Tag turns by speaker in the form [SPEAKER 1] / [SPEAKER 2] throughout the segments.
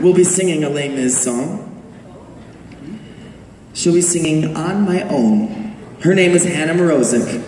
[SPEAKER 1] will be singing a Les Mis song. She'll be singing On My Own. Her name is Hannah Morozic.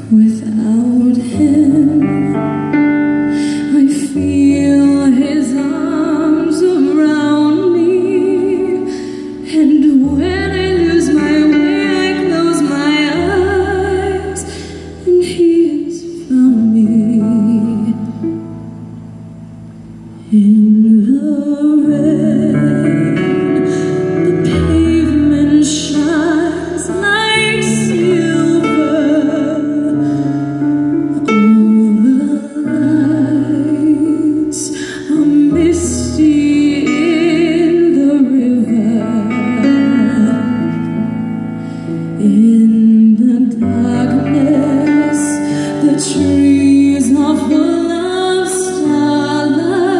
[SPEAKER 2] Without him, I feel his arms around me, and when I lose my way, I close my eyes, and he has found me. In the rain, the pavement shines like silver. In the darkness, the trees are full of starlight,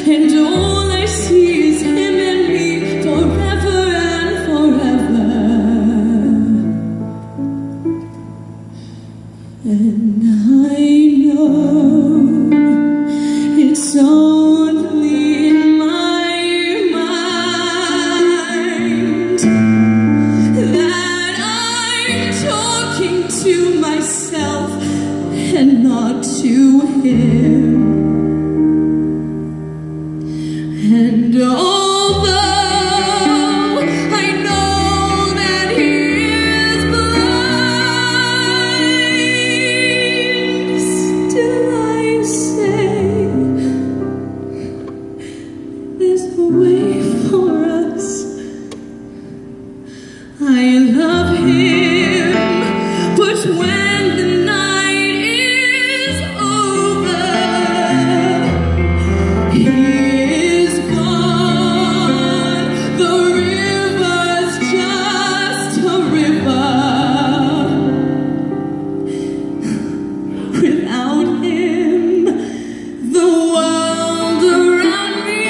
[SPEAKER 2] and all I see is him and me forever and forever. And I know it's only in my mind to myself and not to him. And although I know that he is blind, still I say there's a way for us. I love him, but when the night is over, he is gone. The river's just a river. Without him, the world around me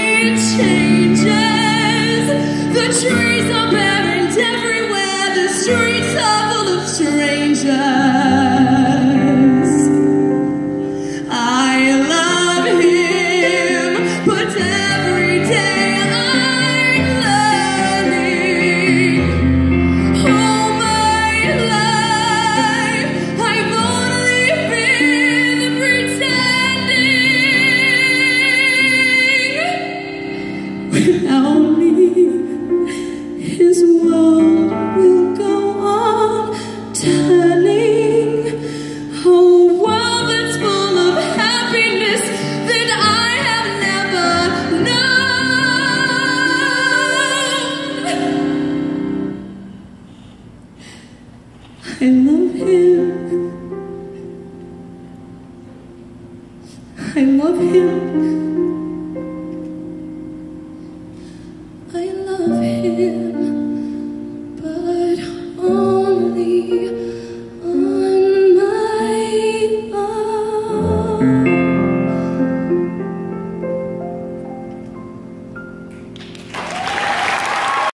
[SPEAKER 2] changes. The trees are bare and everywhere the streets are full of strangers. I love him, but every day I'm learning. All my life I've only been pretending. Without me, his world will go on turning, a world that's full of happiness that I have never known. I love him. I love him. I love him, but only